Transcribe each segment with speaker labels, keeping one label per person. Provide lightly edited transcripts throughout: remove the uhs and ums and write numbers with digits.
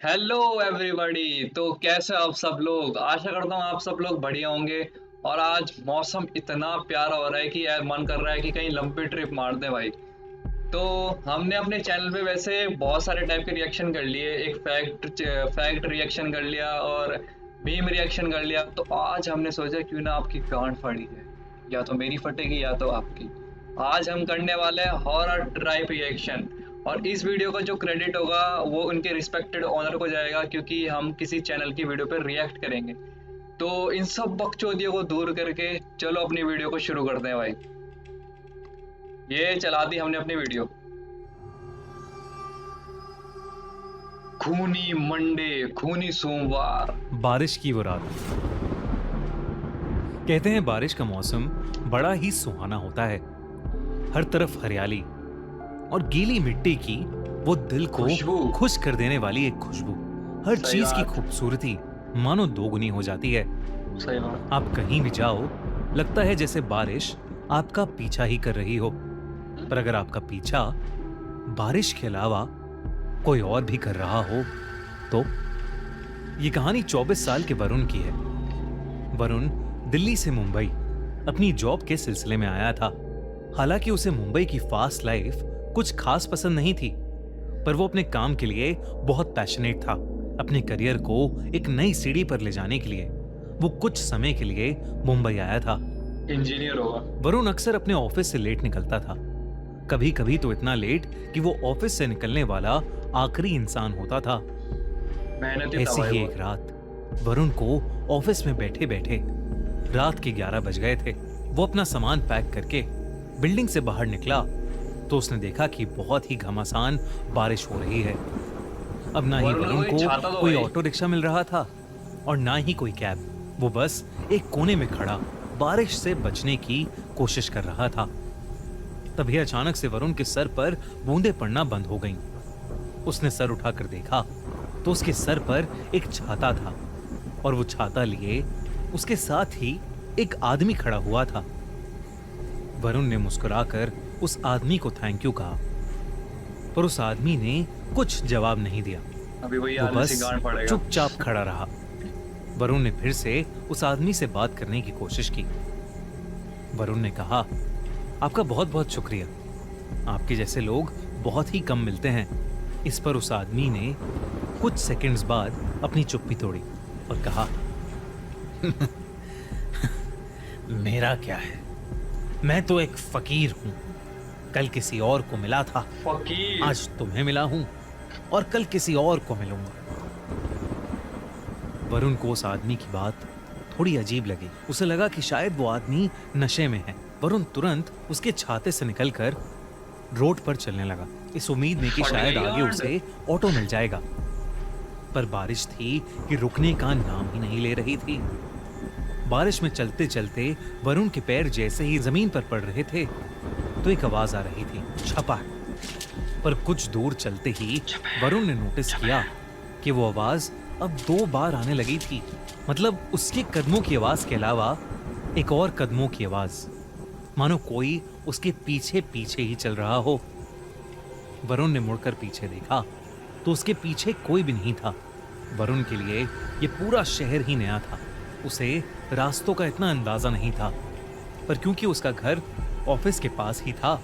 Speaker 1: Hello everybody. तो कैसे आप सब लोग? आशा करता हूँ आप सब लोग बढ़िया होंगे। और आज मौसम इतना प्यारा हो रहा है कि यार मन कर रहा है कि कहीं लंबी ट्रिप मार दे भाई। तो हमने अपने चैनल पे वैसे बहुत सारे टाइप के रिएक्शन कर लिए। एक फैक्ट रिएक्शन कर लिया और मीम रिएक्शन कर लिया। तो आज हमने सोचा क्यों ना आपकी गांड फाड़ी जाए, या तो मेरी फटेगी या तो आपकी। आज हम करने वाले हैं हॉरर ट्राइप रिएक्शन। और इस वीडियो का जो क्रेडिट होगा वो उनके रिस्पेक्टेड ओनर को जाएगा, क्योंकि हम किसी चैनल की वीडियो पर रिएक्ट करेंगे। तो इन सब बकचोदियों को दूर करके चलो अपनी वीडियो को शुरू करते हैं भाई। ये चला दी हमने अपनी वीडियो। खूनी मंडे, खूनी सोमवार।
Speaker 2: बारिश की वो रात। कहते हैं बारिश का मौसम बड़ा ही सुहाना होता है। हर तरफ हरियाली और गीली मिट्टी की वो दिल को
Speaker 1: खुशबू।
Speaker 2: खुश कर देने वाली एक खुशबू। हर
Speaker 1: सही
Speaker 2: चीज की
Speaker 1: बात।
Speaker 2: खूबसूरती मानो दोगुनी हो जाती है।
Speaker 1: सही बात।
Speaker 2: आप कहीं भी जाओ, लगता है जैसे बारिश आपका पीछा ही कर रही हो। पर अगर आपका पीछा बारिश के अलावा कोई और भी कर रहा हो तो? ये कहानी 24 साल के वरुण की है। वरुण दिल्ली से मुंबई अपनी जॉब के सिलसिले में आया था। हालांकि उसे मुंबई की फास्ट लाइफ कुछ खास पसंद नहीं थी, पर वो अपने काम के लिए बहुत पैशनेट था। अपने करियर को एक नई सीढ़ी पर ले जाने के लिए वो कुछ समय के लिए मुंबई आया था।
Speaker 1: इंजीनियर होगा।
Speaker 2: वरुण अक्सर अपने ऑफिस से लेट निकलता था। कभी कभी तो इतना लेट कि वो ऑफिस से निकलने वाला आखिरी इंसान होता था।
Speaker 1: मेहनती था
Speaker 2: ऐसी
Speaker 1: भाई
Speaker 2: ही
Speaker 1: वो।
Speaker 2: एक रात वरुण को ऑफिस में बैठे बैठे रात के 11 बज गए थे। वो अपना सामान पैक करके बिल्डिंग से बाहर निकला तो उसने देखा कि बहुत ही घमासान बारिश हो रही है। अब ना ही वरुण
Speaker 1: कोई छाता
Speaker 2: को
Speaker 1: दो
Speaker 2: कोई
Speaker 1: भाई।
Speaker 2: ऑटो रिक्शा मिल रहा था और ना ही कोई कैब। वो बस एक कोने में खड़ा बारिश से बचने की कोशिश कर रहा था। तभी अचानक से वरुण के सर पर बूंदें पड़ना बंद हो गईं। उसने सर उठाकर देखा तो उसके सर पर एक छाता था और वो छाता लिए उसके साथ ही एक आदमी खड़ा हुआ था। वरुण ने मुस्कुराकर उस आदमी को थैंक यू कहा, पर उस आदमी ने कुछ जवाब नहीं दिया।
Speaker 1: अभी वही
Speaker 2: वो
Speaker 1: आदमी से
Speaker 2: बस
Speaker 1: गांड पड़ेगा।
Speaker 2: चुपचाप खड़ा रहा। वरुण ने फिर से उस आदमी से बात करने की कोशिश की। वरुण ने कहा, आपका बहुत बहुत शुक्रिया, आपके जैसे लोग बहुत ही कम मिलते हैं। इस पर उस आदमी ने कुछ सेकंड्स बाद अपनी चुप्पी तोड़ी और कहा, मेरा क्या है, मैं तो एक फकीर हूं। कल किसी और को मिला था,
Speaker 1: फकीर।
Speaker 2: आज तुम्हें मिला हूं और कल किसी और को मिलूंगा। वरुण को उस आदमी की बात थोड़ी अजीब लगी। उसे लगा कि शायद वो आदमी नशे में है। वरुण तुरंत उसके छाते से निकलकर रोड पर चलने लगा, इस उम्मीद में कि शायद आगे उसे ऑटो मिल जाएगा। पर बारिश थी कि रुकने का नाम ही नहीं ले रही थी। बारिश में चलते चलते वरुण के पैर जैसे ही जमीन पर पड़ रहे थे तो एक आवाज आ रही थी, छपाक। पर कुछ दूर चलते ही वरुण ने नोटिस किया कि वो आवाज अब 2 बार आने लगी थी। मतलब उसके कदमों की आवाज के अलावा एक और कदमों की आवाज, मानो कोई उसके पीछे पीछे ही चल रहा हो। वरुण ने मुड़कर पीछे देखा तो उसके पीछे कोई भी नहीं था। वरुण के लिए ये पूरा शहर ही नया था। उसे रास्तों का इतना अंदाजा नहीं था, पर क्योंकि उसका घर ऑफिस के पास ही था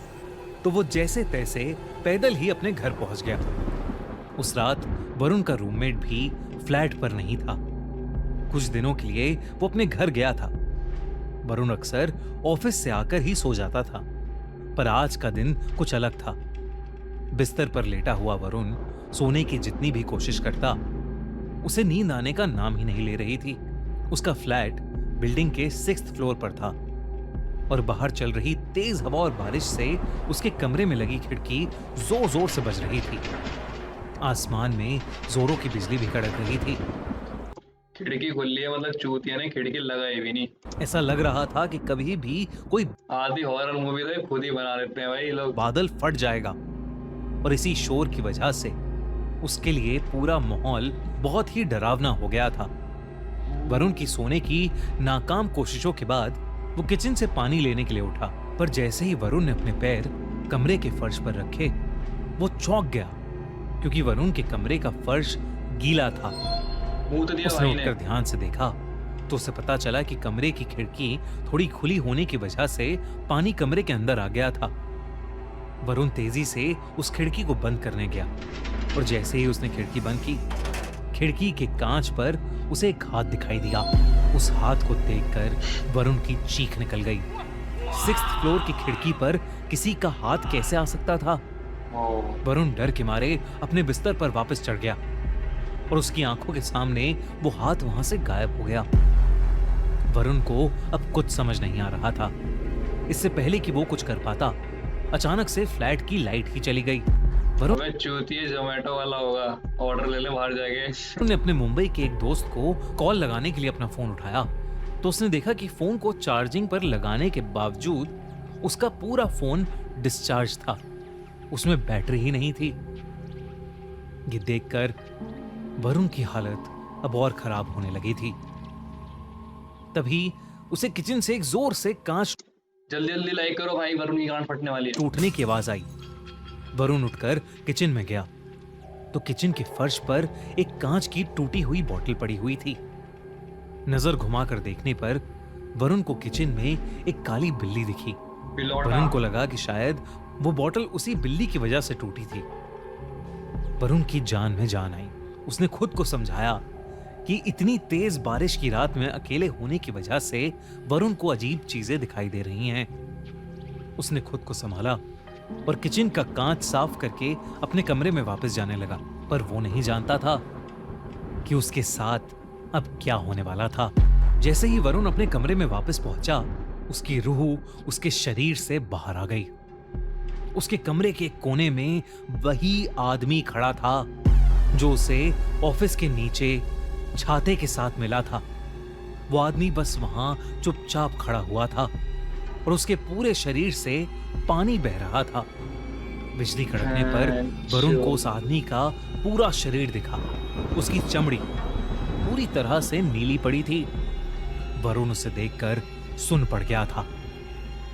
Speaker 2: तो वो जैसे तैसे पैदल ही अपने घर पहुंच गया। उस रात वरुण का रूममेट भी फ्लैट पर नहीं था। कुछ दिनों के लिए वो अपने घर गया था। वरुण अक्सर ऑफिस से आकर ही सो जाता था, पर आज का दिन कुछ अलग था। बिस्तर पर लेटा हुआ वरुण सोने की जितनी भी कोशिश करता, उसे नींद आने का नाम ही नहीं ले रही थी। उसका फ्लैट बिल्डिंग के 6th फ्लोर पर था और बाहर चल रही तेज हवा और बारिश से उसके कमरे में लगी खिड़की जोर जोर से बज रही थी। आसमान में जोरों की बिजली भी कड़क रही थी।
Speaker 1: खिड़की खुल ली है, मतलब चूतिया ने खिड़की लगाई भी नहीं।
Speaker 2: ऐसा लग रहा था कि कभी भी कोई
Speaker 1: आधी हॉरर मूवी तो ये खुद ही बना देते हैं भाई ये लोग।
Speaker 2: बादल फट जाएगा। और इसी शोर की वजह से उसके लिए पूरा माहौल बहुत ही डरावना हो गया था। वरुण की सोने की नाकाम कोशिशों के बाद वो किचन से पानी लेने के लिए उठा, पर जैसे ही वरुण ने अपने पैर कमरे के फर्श पर रखे वो चौंक गया, क्योंकि वरुण के कमरे का फर्श गीला था।
Speaker 1: मुंह तो दिया
Speaker 2: उसने
Speaker 1: भाई ने।
Speaker 2: उठकर ध्यान से देखा तो उसे पता चला कि कमरे की खिड़की थोड़ी खुली होने की वजह से पानी कमरे के अंदर आ गया था। वरुण तेजी से उस खिड़की को बंद करने गया और जैसे ही उसने खिड़की बंद की, खिड़की के कांच पर उसे एक हाथ दिखाई दिया। उस हाथ को देखकर वरुण की चीख निकल गई। 6th फ्लोर की खिड़की पर किसी का हाथ कैसे आ सकता था? वरुण डर के मारे अपने बिस्तर पर वापस चढ़ गया और उसकी आंखों के सामने वो हाथ वहां से गायब हो गया। वरुण को अब कुछ समझ नहीं आ रहा था। इससे पहले कि वो कुछ कर पाता, अचानक से फ्लैट की लाइट ही चली गई। वरुण
Speaker 1: अबे चूतिए जोमेटो वाला होगा, ऑर्डर ले ले बाहर जाके।
Speaker 2: ने अपने मुंबई के एक दोस्त को कॉल लगाने के लिए अपना फोन उठाया तो उसने देखा कि फोन को चार्जिंग पर लगाने के बावजूद उसका पूरा फोन डिस्चार्ज था, उसमें बैटरी ही नहीं थी। ये देखकर वरुण की हालत अब और खराब होने लगी थी। तभी उसे किचन से एक जोर से कांच
Speaker 1: जल्दी जल्दी लाइक करो भाई, वरुण की गांड फटने वाली है।
Speaker 2: टूटने की आवाज आई। वरुण उठकर किचन में गया तो किचन के फर्श पर एक कांच की टूटी हुई बोतल पड़ी हुई थी। नजर घुमाकर देखने पर वरुण को किचन में एक काली बिल्ली दिखी।
Speaker 1: बिलौटा।
Speaker 2: वरुण को लगा कि शायद वो बोतल उसी बिल्ली की वजह से टूटी थी। वरुण की जान में जान आई। उसने खुद को समझाया कि इतनी तेज बारिश की रात में अकेले होने की वजह से वरुण को अजीब चीजें दिखाई दे रही हैं। उसने खुद को संभाला और किचन का कांच साफ करके अपने कमरे में वापस जाने लगा, पर वो नहीं जानता था कि उसके साथ अब क्या होने वाला था। जैसे ही वरुण अपने कमरे में वापस पहुंचा, उसकी रूह उसके शरीर से बाहर आ गई। उसके कमरे के कोने में वही आदमी खड़ा था जो उसे ऑफिस के नीचे छाते के साथ मिला था। वो आदमी बस वहां चुपचाप खड़ा हुआ था और उसके पूरे शरीर से पानी बह रहा था। बिजली कड़कने पर वरुण को उस आदमी का पूरा शरीर दिखा। उसकी चमड़ी पूरी तरह से नीली पड़ी थी। वरुण उसे देखकर सुन पड़ गया था।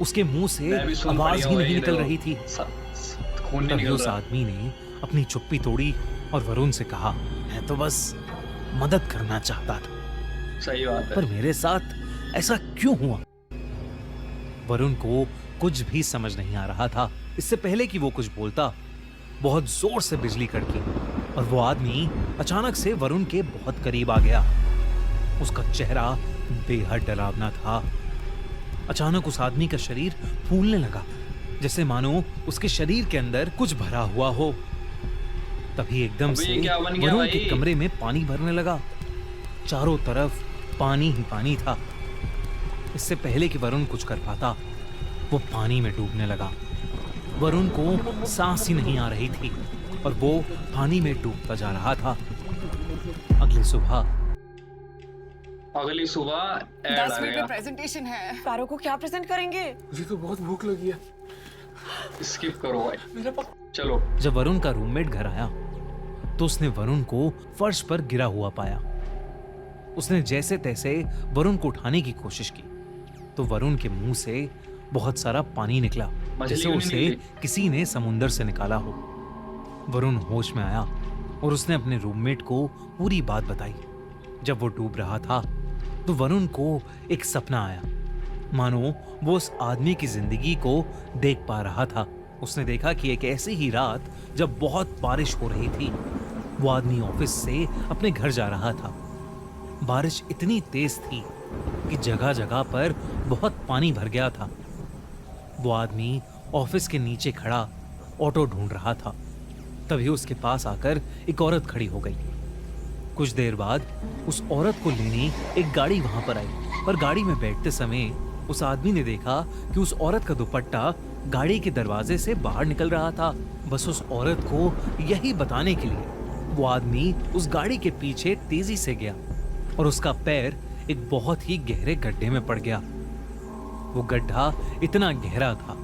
Speaker 2: उसके मुंह से आवाज ही नहीं निकल रही थी।
Speaker 1: खून नहीं
Speaker 2: तभी
Speaker 1: निकल
Speaker 2: उस
Speaker 1: रहा।
Speaker 2: आदमी ने अपनी चुप्पी तोड़ी और वरुण से कहा, मैं तो बस मदद करना चाहता था,
Speaker 1: सही बात है।
Speaker 2: पर मेरे साथ ऐसा क्यों हुआ? वरुण को कुछ भी समझ नहीं आ रहा था। इससे पहले कि वो कुछ बोलता, बहुत जोर से बिजली कड़की और वो आदमी अचानक से वरुण के बहुत करीब आ गया। उसका चेहरा बेहद डरावना था। अचानक उस आदमी का शरीर फूलने लगा, जैसे मानो उसके शरीर के अंदर कुछ भरा हुआ हो। तभी एकदम
Speaker 1: अबे
Speaker 2: से
Speaker 1: ये क्या बन गया
Speaker 2: वरुण के
Speaker 1: भाई?
Speaker 2: कमरे में पानी भरने लगा। चारों तरफ पानी ही पानी था। इससे पहले कि वरुण कुछ कर पाता, वो पानी में डूबने लगा। वरुण को सांस ही नहीं आ रही थी और वो पानी में डूबता जा रहा था।
Speaker 1: अगली सुबह ऐड
Speaker 3: 10
Speaker 1: आ
Speaker 3: मिनट
Speaker 1: गया।
Speaker 3: में प्रेजेंटेशन है। कारों को क्या प्रेजेंट करेंगे?
Speaker 4: मुझे तो बहुत भूख लगी है।
Speaker 1: स्किप करो भाई,
Speaker 4: मेरा पास
Speaker 1: चलो।
Speaker 2: जब वरुण का रूममेट घर आया तो उसने वरुण को फर्श पर गिरा हुआ पाया। उसने जैसे तैसे वरुण को उठाने की कोशिश की तो वरुण के मुंह से बहुत सारा पानी निकला,
Speaker 1: मछली
Speaker 2: जैसे
Speaker 1: क्यों नहीं
Speaker 2: उसे
Speaker 1: निकली?
Speaker 2: किसी ने समुंदर से निकाला हो। वरुण होश में आया और उसने अपने रूममेट को पूरी बात बताई। जब वो डूब रहा था तो वरुण को एक सपना आया, मानो वो उस आदमी की जिंदगी को देख पा रहा था। उसने देखा कि एक ऐसी ही रात जब बहुत बारिश हो रही थी, वो आदमी ऑफिस से अपने घर जा रहा था। बारिश इतनी तेज थी कि जगह जगह पर बहुत पानी भर गया था। वो आदमी ऑफिस के नीचे खड़ा ऑटो ढूंढ रहा था। तभी उसके पास आकर एक औरत खड़ी हो गई। कुछ देर बाद उस औरत को लेने एक गाड़ी वहां पर आई, पर गाड़ी में बैठते समय उस आदमी ने देखा कि उस औरत का दुपट्टा गाड़ी के दरवाजे से बाहर निकल रहा था। बस उस औरत को यही बताने के लिए वो आदमी उस गाड़ी के पीछे तेजी से गया और उसका पैर एक बहुत ही गहरे गड्ढे में पड़ गया। वो गड्ढा इतना गहरा था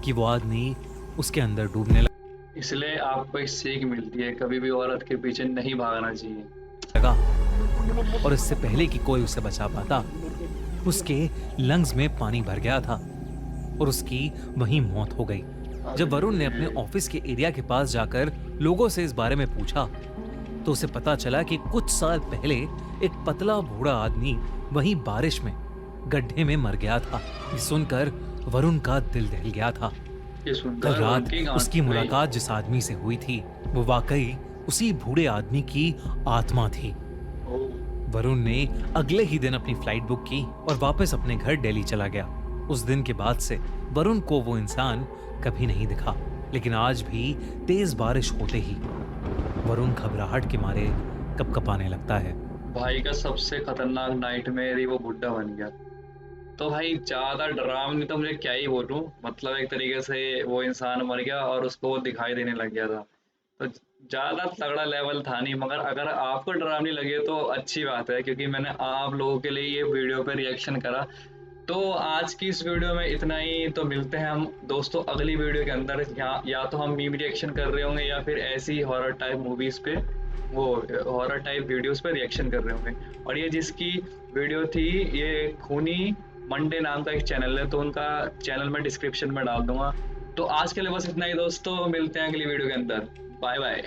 Speaker 2: कि वो आदमी उसके अंदर डूबने
Speaker 1: इसलिए आपको एक सीख मिलती है, कभी भी औरत के पीछे नहीं भागना चाहिए।
Speaker 2: लगा और इससे पहले कि कोई उसे बचा पाता, उसके लंग्स में पानी भर गया था और उसकी वहीं मौत हो गई। जब वरुण ने अपने ऑफिस के एरिया के पास जाकर लोगों से इस बारे में पूछा तो उसे पता चला कि कुछ साल पहले एक पतला बूढ़ा आदमी वहीं बारिश में गड्ढे में मर गया था। ये सुनकर वरुण का दिल दहल गया था।
Speaker 1: ये
Speaker 2: कल
Speaker 1: सुनकर
Speaker 2: रात
Speaker 1: उनकी गांठ
Speaker 2: उसकी
Speaker 1: गई।
Speaker 2: मुलाकात जिस आदमी से हुई थी वो वाकई उसी बूढ़े आदमी की आत्मा थी।
Speaker 1: ओह,
Speaker 2: वरुण ने अगले ही दिन अपनी फ्लाइट बुक की और वापस अपने घर दिल्ली चला गया। उस दिन के बाद से वरुण को वो इंसान कभी नहीं दिखा, लेकिन आज भी तेज बारिश होते ही वरुण घबराहट के मारे कपकपाने लगता है।
Speaker 1: भाई का सबसे खतरनाक नाइटमेयर ही वो बुड्ढा बन गया। तो भाई ज्यादा डरावनी तो मुझे क्या ही बोलूं, मतलब एक तरीके से वो इंसान मर गया और उसको वो दिखाई देने लग गया था। तो ज्यादा तगड़ा लेवल था नहीं, मगर अगर आपको डरावनी लगे तो अच्छी बात है, क्योंकि मैंने आप लोगों के लिए ये वीडियो पे रिएक्शन करा। तो आज की इस वीडियो में इतना ही। तो मिलते हैं हम दोस्तों अगली वीडियो के अंदर। या तो हम मीम रिएक्शन कर रहे होंगे या फिर ऐसी हॉरर टाइप मूवीज पे, वो हॉरर टाइप वीडियोस पे रिएक्शन कर रहे होंगे। और ये जिसकी वीडियो थी, ये खूनी मंडे नाम का एक चैनल है, तो उनका चैनल मैं डिस्क्रिप्शन में डाल दूंगा। तो आज के लिए बस इतना ही दोस्तों, मिलते हैं अगली वीडियो के अंदर। Bye bye.